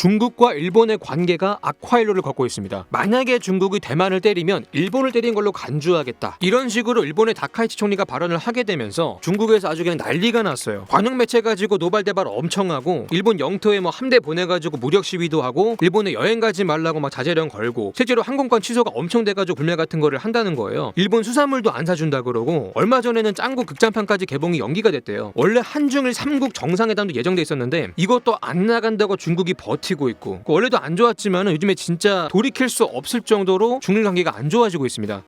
중국과 일본의 관계가 악화일로를 걷고 있습니다. 만약에 중국이 대만을 때리면 일본을 때린 걸로 간주하겠다, 이런 식으로 일본의 다카이치 총리가 발언을 하게 되면서 중국에서 아주 그냥 난리가 났어요. 관영 매체 가지고 노발대발 엄청 하고, 일본 영토에 뭐 함대 보내가지고 무력 시위도 하고, 일본에 여행 가지 말라고 막 자제령 걸고, 실제로 항공권 취소가 엄청 돼가지고 불매 같은 거를 한다는 거예요. 일본 수산물도 안 사준다 그러고, 얼마 전에는 짱구 극장판까지 개봉이 연기가 됐대요. 원래 한중일 3국 정상회담도 예정돼 있었는데 이것도 안 나간다고 중국이 버티고 있고, 원래도 안 좋았지만 요즘에 진짜 돌이킬 수 없을 정도로 중일 관계가 안 좋아지고 있습니다.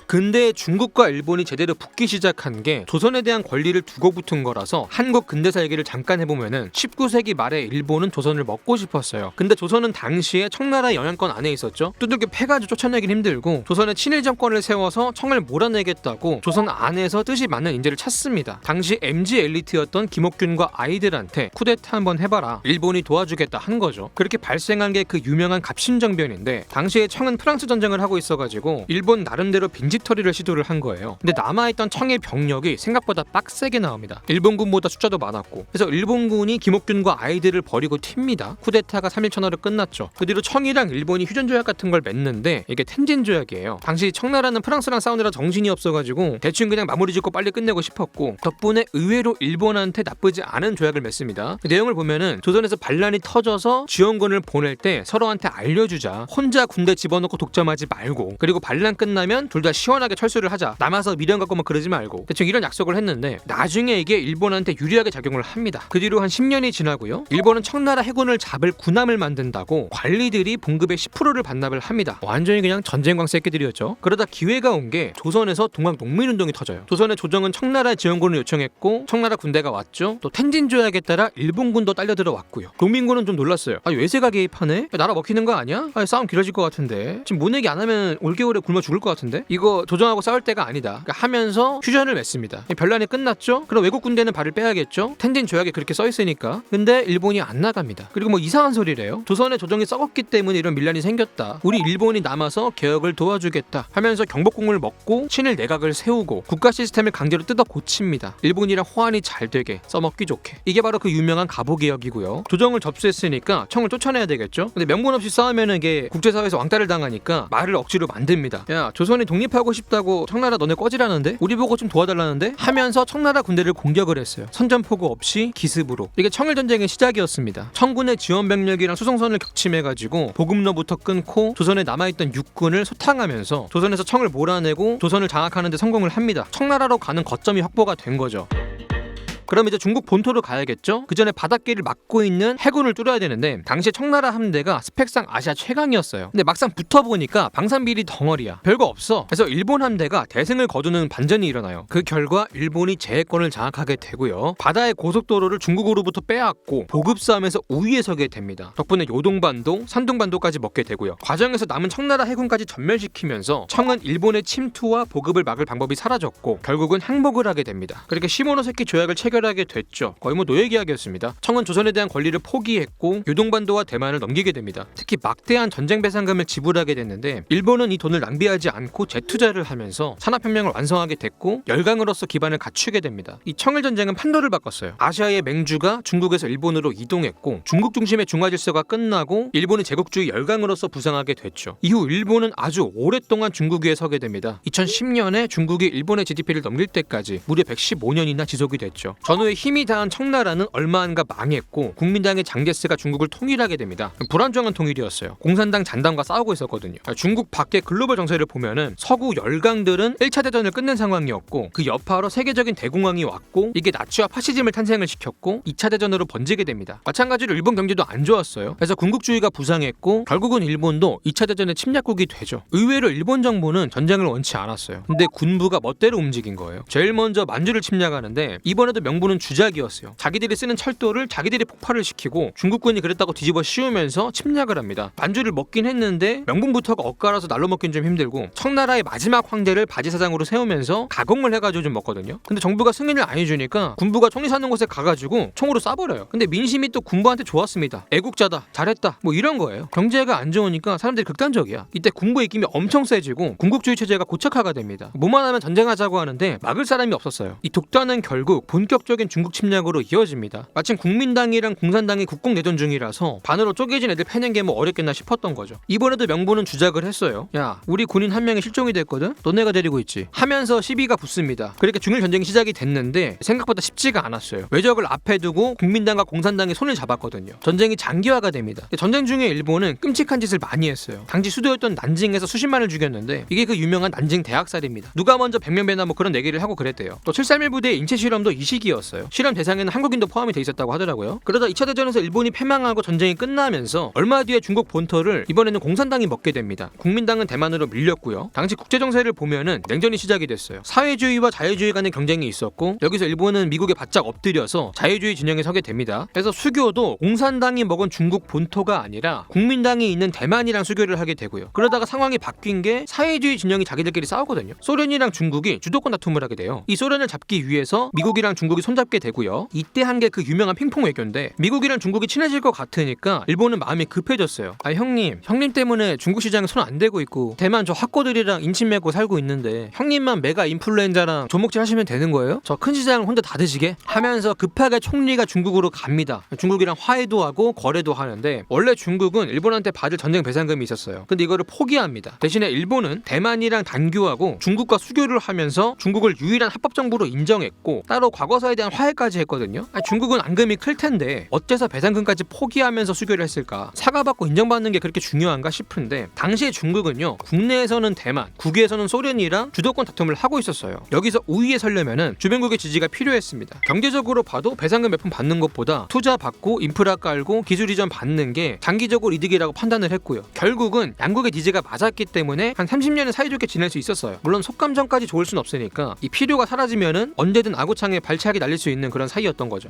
근데 중국과 일본이 제대로 붙기 시작한 게 조선에 대한 권리를 두고 붙은 거라서, 한국 근대사 얘기를 잠깐 해보면은 19세기 말에 일본은 조선을 먹고 싶었어요. 근데 조선은 당시에 청나라 영향권 안에 있었죠. 두들겨 패가지고 쫓아내긴 힘들고, 조선의 친일 정권을 세워서 청을 몰아내겠다고 조선 안에서 뜻이 맞는 인재를 찾습니다. 당시 MZ 엘리트였던 김옥균과 아이들한테 쿠데타 한번 해봐라, 일본이 도와주겠다 한 거죠. 그렇게 발생한 게 그 유명한 갑신정변인데, 당시에 청은 프랑스 전쟁을 하고 있어가지고 일본 나름대로 빈집털이를 시도를 한 거예요. 근데 남아있던 청의 병력이 생각보다 빡세게 나옵니다. 일본군보다 숫자도 많았고, 그래서 일본군이 김옥균과 아이들을 버리고 튑니다. 쿠데타가 3일 천하로 끝났죠. 그 뒤로 청이랑 일본이 휴전조약 같은 걸 맺는데, 이게 텐진조약이에요. 당시 청나라는 프랑스랑 싸우느라 정신이 없어가지고 대충 그냥 마무리 짓고 빨리 끝내고 싶었고, 덕분에 의외로 일본한테 나쁘지 않은 조약을 맺습니다. 그 내용을 보면은 조선에서 반란이 터져서 지원군을 보낼 때 서로한테 알려주자, 혼자 군대 집어넣고 독점하지 말고, 그리고 반란 끝나면 둘 다 시원하게 철수를 하자, 남아서 미련 갖고 막 그러지 말고, 대충 이런 약속을 했는데, 나중에 이게 일본한테 유리하게 작용을 합니다. 그 뒤로 한 10년이 지나고요, 일본은 청나라 해군을 잡을 군함을 만든다고 관리들이 봉급의 10%를 반납을 합니다. 완전히 그냥 전쟁광 새끼들이었죠. 그러다 기회가 온 게 조선에서 동학 농민운동이 터져요. 조선의 조정은 청나라 지원군을 요청했고, 청나라 군대가 왔죠. 또 텐진 조약에 따라 일본군도 딸려 들어왔고요. 농민군은 좀 놀랐어요. 외세가 개입하네? 나라 먹히는 거 아니야? 싸움 길어질 것 같은데, 지금 모내기 안 하면 올겨울에 굶어 죽을 것 같은데, 이거 조정하고 싸울 때가 아니다, 그러니까 하면서 휴전을 맺습니다. 변란이 끝났죠. 그럼 외국 군대는 발을 빼야겠죠. 텐진 조약에 그렇게 써있으니까. 근데 일본이 안 나갑니다. 그리고 뭐 이상한 소리래요. 조선의 조정이 썩었기 때문에 이런 밀란이 생겼다, 우리 일본이 남아서 개혁을 도와주겠다 하면서 경복궁을 먹고 친일 내각을 세우고 국가 시스템을 강제로 뜯어 고칩니다. 일본이랑 호환이 잘 되게, 써먹기 좋게. 이게 바로 그 유명한 가보개혁이고요. 조정을 접수했으니까 청을 쫓아내야 되겠죠. 근데 명분 없이 싸우면 이게 국제사회에서 왕따를 당하니까 말을 억지로 만듭니다. 야, 조선이 독립하고 싶다고 청나라 너네 꺼지라는데? 우리 보고 좀 도와달라는데? 하면서 청나라 군대를 공격을 했어요. 선전포고 없이 기습으로. 이게 청일전쟁의 시작이었습니다. 청군의 지원 병력이랑 수송선을 격침해가지고 보급로부터 끊고 조선에 남아있던 육군을 소탕하면서 조선에서 청을 몰아내고 조선을 장악하는 데 성공을 합니다. 청나라로 가는 거점이 확보가 된 거죠. 그럼 이제 중국 본토로 가야겠죠? 그 전에 바닷길을 막고 있는 해군을 뚫어야 되는데, 당시에 청나라 함대가 스펙상 아시아 최강이었어요. 근데 막상 붙어보니까 방산비리 덩어리야, 별거 없어. 그래서 일본 함대가 대승을 거두는 반전이 일어나요. 그 결과 일본이 제해권을 장악하게 되고요, 바다의 고속도로를 중국으로부터 빼앗고 보급 싸움에서 우위에 서게 됩니다. 덕분에 요동반도, 산둥반도까지 먹게 되고요. 과정에서 남은 청나라 해군까지 전멸시키면서 청은 일본의 침투와 보급을 막을 방법이 사라졌고, 결국은 항복을 하게 됩니다. 그렇게 시모노세키 조약을 체결하게 됐죠. 거의 뭐 노예계약이었습니다. 청은 조선에 대한 권리를 포기했고 요동반도와 대만을 넘기게 됩니다. 특히 막대한 전쟁 배상금을 지불하게 됐는데, 일본은 이 돈을 낭비하지 않고 재투자를 하면서 산업혁명을 완성하게 됐고 열강으로서 기반을 갖추게 됩니다. 이 청일전쟁은 판도를 바꿨어요. 아시아의 맹주가 중국에서 일본으로 이동했고, 중국 중심의 중화질서가 끝나고 일본이 제국주의 열강으로서 부상하게 됐죠. 이후 일본은 아주 오랫동안 중국 위에 서게 됩니다. 2010년에 중국이 일본의 GDP를 넘길 때까지 무려 115년이나 지속이 됐죠. 전후에 힘이 다한 청나라는 얼마 안가 망했고, 국민당의 장제스가 중국을 통일하게 됩니다. 불안정한 통일이었어요. 공산당 잔당과 싸우고 있었거든요. 중국 밖의 글로벌 정세를 보면은 서구 열강들은 1차 대전을 끝낸 상황이었고, 그 여파로 세계적인 대공황이 왔고, 이게 나치와 파시즘을 탄생을 시켰고 2차 대전으로 번지게 됩니다. 마찬가지로 일본 경제도 안 좋았어요. 그래서 군국주의가 부상했고 결국은 일본도 2차 대전의 침략국이 되죠. 의외로 일본 정부는 전쟁을 원치 않았어요. 근데 군부가 멋대로 움직인 거예요. 제일 먼저 만주를 침략하는데, 이번에도 명분은 주작이었어요. 자기들이 쓰는 철도를 자기들이 폭발을 시키고 중국군이 그랬다고 뒤집어 씌우면서 침략을 합니다. 만주를 먹긴 했는데 명분부터가 엇갈아서 날로 먹긴 좀 힘들고, 청나라의 마지막 황제를 바지사장으로 세우면서 가공을 해가지고 좀 먹거든요. 근데 정부가 승인을 안 해주니까 군부가 총리 사는 곳에 가가지고 총으로 쏴버려요. 근데 민심이 또 군부한테 좋았습니다. 애국자다, 잘했다, 뭐 이런 거예요. 경제가 안 좋으니까 사람들이 극단적이야. 이때 군부의 입김이 엄청 세지고 군국주의 체제가 고착화가 됩니다. 뭐만 하면 전쟁하자고 하는데 막을 사람이 없었어요. 이 독단은 결국 본격 본격적인 중국 침략으로 이어집니다. 마침 국민당이랑 공산당이 국공내전 중이라서 반으로 쪼개진 애들 패는 게 뭐 어렵겠나 싶었던 거죠. 이번에도 명분은 주작을 했어요. 야, 우리 군인 한 명이 실종이 됐거든? 너네가 데리고 있지? 하면서 시비가 붙습니다. 그러니까 중일 전쟁이 시작이 됐는데 생각보다 쉽지가 않았어요. 외적을 앞에 두고 국민당과 공산당이 손을 잡았거든요. 전쟁이 장기화가 됩니다. 전쟁 중에 일본은 끔찍한 짓을 많이 했어요. 당시 수도였던 난징에서 수십만을 죽였는데 이게 그 유명한 난징 대학살입니다. 누가 먼저 백면배나 뭐 그런 얘기를 하고 그랬대요. 또 731 부대의 인체 실험도 이 시기였어요. 실험 대상에는 한국인도 포함이 돼 있었다고 하더라고요. 그러다 2차 대전에서 일본이 패망하고 전쟁이 끝나면서 얼마 뒤에 중국 본토를 이번에는 공산당이 먹게 됩니다. 국민당은 대만으로 밀렸고요. 당시 국제 정세를 보면은 냉전이 시작이 됐어요. 사회주의와 자유주의 간의 경쟁이 있었고 여기서 일본은 미국에 바짝 엎드려서 자유주의 진영에 서게 됩니다. 그래서 수교도 공산당이 먹은 중국 본토가 아니라 국민당이 있는 대만이랑 수교를 하게 되고요. 그러다가 상황이 바뀐 게 사회주의 진영이 자기들끼리 싸우거든요. 소련이랑 중국이 주도권 다툼을 하게 돼요. 이 소련을 잡기 위해서 미국이랑 중국이 손잡게 되고요. 이때 한 게 그 유명한 핑퐁 외교인데 미국이랑 중국이 친해질 것 같으니까 일본은 마음이 급해졌어요. 아 형님 때문에 중국 시장에 손 안 대고 있고 대만 저 학고들이랑 인친 맺고 살고 있는데 형님만 메가 인플루엔자랑 조목질 하시면 되는 거예요? 저 큰 시장을 혼자 다 드시게? 하면서 급하게 총리가 중국으로 갑니다. 중국이랑 화해도 하고 거래도 하는데 원래 중국은 일본한테 받을 전쟁 배상금이 있었어요. 근데 이거를 포기합니다. 대신에 일본은 대만이랑 단교하고 중국과 수교를 하면서 중국을 유일한 합법정부로 인정했고 따로 과거사에 대한 화해까지 했거든요. 중국은 앙금이 클 텐데 어째서 배상금까지 포기하면서 수교를 했을까? 사과받고 인정받는 게 그렇게 중요한가 싶은데 당시에 중국은요 국내에서는 대만, 국외에서는 소련이랑 주도권 다툼을 하고 있었어요. 여기서 우위에 서려면은 주변국의 지지가 필요했습니다. 경제적으로 봐도 배상금 몇 푼 받는 것보다 투자 받고 인프라 깔고 기술 이전 받는 게 장기적으로 이득이라고 판단을 했고요. 결국은 양국의 니즈가 맞았기 때문에 한 30년은 사이좋게 지낼 수 있었어요. 물론 속감정까지 좋을 순 없으니까 이 필요가 사라지면은 언제든 아구창에 발차기 날릴 수 있는 그런 사이였던 거죠.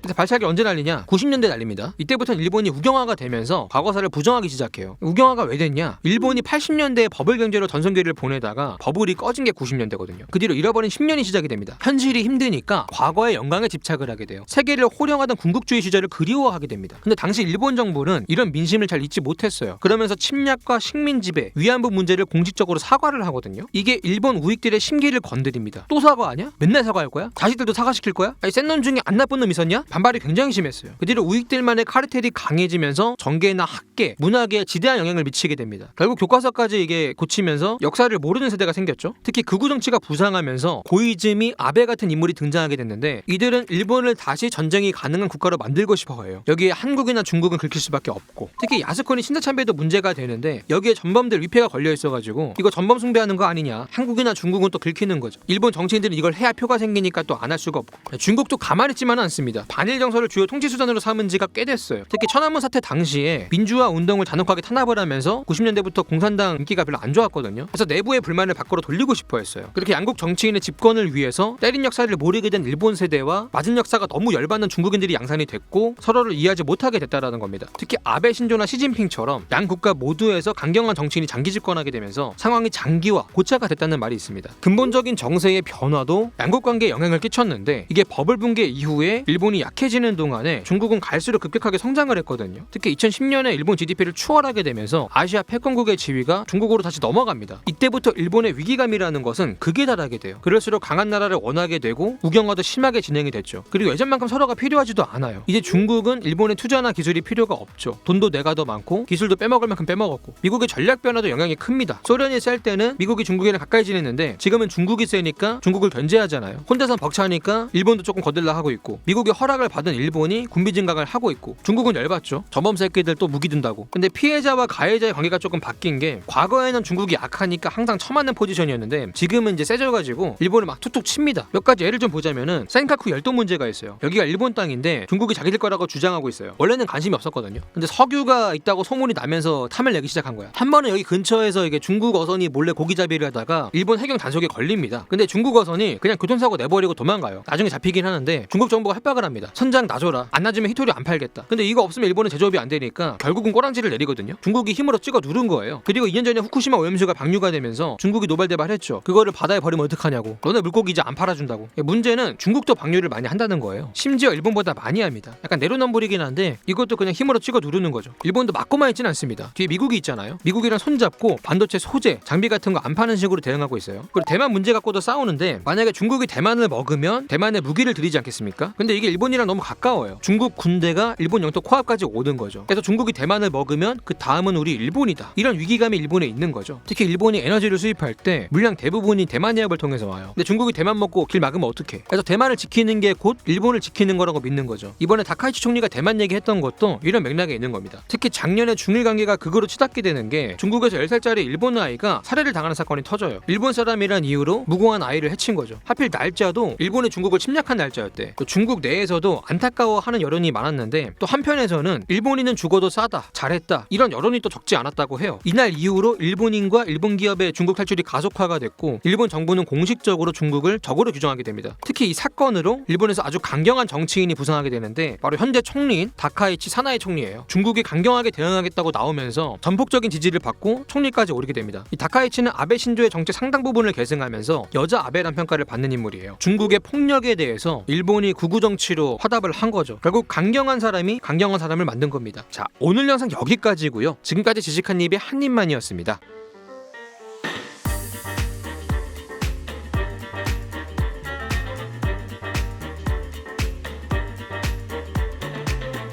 근데 발차기 언제 날리냐? 90년대 날립니다. 이때부터는 일본이 우경화가 되면서 과거사를 부정하기 시작해요. 우경화가 왜 됐냐? 일본이 80년대에 버블 경제로 전성기를 보내다가 버블이 꺼진 게 90년대거든요. 그 뒤로 잃어버린 10년이 시작이 됩니다. 현실이 힘드니까 과거의 영광에 집착을 하게 돼요. 세계를 호령하던 군국주의 시절을 그리워하게 됩니다. 근데 당시 일본 정부는 이런 민심을 잘 잊지 못했어요. 그러면서 침략과 식민 지배, 위안부 문제를 공식적으로 사과를 하거든요. 이게 일본 우익들의 심기를 건드립니다. 또 사과하냐? 맨날 사과할 거야? 자식들도 사과시킬 거야? 아니 센 놈 중에 안 나쁜 놈 있었냐? 반발이 굉장히 심했어요. 그 뒤로 우익들만의 카르텔이 강해지면서 정계나 학계, 문화계에 지대한 영향을 미치게 됩니다. 결국 교과서까지 이게 고치면서 역사를 모르는 세대가 생겼죠. 특히 극우 정치가 부상하면서 고이즈미, 아베 같은 인물이 등장하게 됐는데 이들은 일본을 다시 전쟁이 가능한 국가로 만들고 싶어 해요. 여기에 한국이나 중국은 긁힐 수밖에 없고 특히 야스쿠니 신사참배도 문제가 되는데 여기에 전범들 위패가 걸려 있어가지고 이거 전범 숭배하는 거 아니냐. 한국이나 중국은 또 긁히는 거죠. 일본 정치인들은 이걸 해야 표가 생기니까 또 안 할 수가 없고 중국도 가만히 있지만은 않습니다. 반일 정서를 주요 통치 수단으로 삼은 지가 꽤 됐어요. 특히 천안문 사태 당시에 민주화 운동을 잔혹하게 탄압을 하면서 90년대부터 공산당 인기가 별로 안 좋았거든요. 그래서 내부의 불만을 밖으로 돌리고 싶어 했어요. 그렇게 양국 정치인의 집권을 위해서 때린 역사를 모르게 된 일본 세대와 맞은 역사가 너무 열받는 중국인들이 양산이 됐고 서로를 이해하지 못하게 됐다라는 겁니다. 특히 아베 신조나 시진핑처럼 양 국가 모두에서 강경한 정치인이 장기 집권하게 되면서 상황이 장기화, 고차가 됐다는 말이 있습니다. 근본적인 정세의 변화도 양국 관계에 영향을 끼쳤는데 이게 버블 붕괴 이후에 일본이 약해지는 동안에 중국은 갈수록 급격하게 성장을 했거든요. 특히 2010년에 일본 GDP를 추월하게 되면서 아시아 패권국의 지위가 중국으로 다시 넘어갑니다. 이때부터 일본의 위기감이라는 것은 극에 달하게 돼요. 그럴수록 강한 나라를 원하게 되고 우경화도 심하게 진행이 됐죠. 그리고 예전만큼 서로가 필요하지도 않아요. 이제 중국은 일본의 투자나 기술이 필요가 없죠. 돈도 내가 더 많고 기술도 빼먹을 만큼 빼먹었고 미국의 전략 변화도 영향이 큽니다. 소련이 셀 때는 미국이 중국이랑 가까이 지냈는데 지금은 중국이 세니까 중국을 견제하잖아요. 혼자서 벅차니까 일본도 조금 거들라 하고 있고 미국의 허락을 받은 일본이 군비 증강을 하고 있고 중국은 열받죠. 전범 새끼들 또 무기 든다고. 근데 피해자와 가해자의 관계가 조금 바뀐 게 과거에는 중국이 약하니까 항상 처맞는 포지션이었는데 지금은 이제 세져가지고 일본을 막 툭툭 칩니다. 몇 가지 예를 좀 보자면은 센카쿠 열도 문제가 있어요. 여기가 일본 땅인데 중국이 자기들 거라고 주장하고 있어요. 원래는 관심이 없었거든요. 근데 석유가 있다고 소문이 나면서 탐을 내기 시작한 거야. 한 번은 여기 근처에서 이게 중국 어선이 몰래 고기잡이를 하다가 일본 해경 단속에 걸립니다. 근데 중국 어선이 그냥 교통사고 내버리고 도망가요. 나중에 잡히긴 하는데 중국 정부가 협박을 합니다. 선장 놔줘라. 안 놔주면 히토리 안 팔겠다. 근데 이거 없으면 일본은 제조업이 안 되니까 결국은 꼬랑지를 내리거든요. 중국이 힘으로 찍어 누른 거예요. 그리고 2년 전에 후쿠시마 오염수가 방류가 되면서 중국이 노발대발했죠. 그거를 바다에 버리면 어떡하냐고. 너네 물고기 이제 안 팔아준다고. 문제는 중국도 방류를 많이 한다는 거예요. 심지어 일본보다 많이 합니다. 약간 내로남불이긴 한데 이것도 그냥 힘으로 찍어 누르는 거죠. 일본도 맞고만 있진 않습니다. 뒤에 미국이 있잖아요. 미국이랑 손잡고 반도체 소재, 장비 같은 거 안 파는 식으로 대응하고 있어요. 그리고 대만 문제 갖고도 싸우는데 만약에 중국이 대만을 먹으면 대만에 무기를 들이지 않겠습니까? 근데 이게 일본이랑 너무 가까워요. 중국 군대가 일본 영토 코앞까지 오는 거죠. 그래서 중국이 대만을 먹으면 그 다음은 우리 일본이다. 이런 위기감이 일본에 있는 거죠. 특히 일본이 에너지를 수입할 때 물량 대부분이 대만 해협을 통해서 와요. 근데 중국이 대만 먹고 길 막으면 어떡해? 그래서 대만을 지키는 게 곧 일본을 지키는 거라고 믿는 거죠. 이번에 다카이치 총리가 대만 얘기했던 것도 이런 맥락에 있는 겁니다. 특히 작년에 중일 관계가 극으로 치닫게 되는 게 중국에서 10살짜리 일본 아이가 살해를 당하는 사건이 터져요. 일본 사람이란 이유로 무고한 아이를 해친 거죠. 하필 날짜도 일본이 중국을 침략한 날짜였대. 또 중국 내에서도 안타까워하는 여론이 많았는데 또 한편에서는 일본인은 죽어도 싸다, 잘했다 이런 여론이 또 적지 않았다고 해요. 이날 이후로 일본인과 일본 기업의 중국 탈출이 가속화가 됐고 일본 정부는 공식적으로 중국을 적으로 규정하게 됩니다. 특히 이 사건으로 일본에서 아주 강경한 정치인이 부상하게 되는데 바로 현재 총리인 다카이치 사나이 총리예요. 중국이 강경하게 대응하겠다고 나오면서 전폭적인 지지를 받고 총리까지 오르게 됩니다. 이 다카이치는 아베 신조의 정책 상당 부분을 계승하면서 여자 아베란 평가를 받는 인물이에요. 중국의 폭력에 대해서 일본이 구구 정치로 화답을 한 거죠. 결국 강경한 사람이 강경한 사람을 만든 겁니다. 자, 오늘 영상 여기까지고요. 지금까지 지식한 입의 한 입만이었습니다.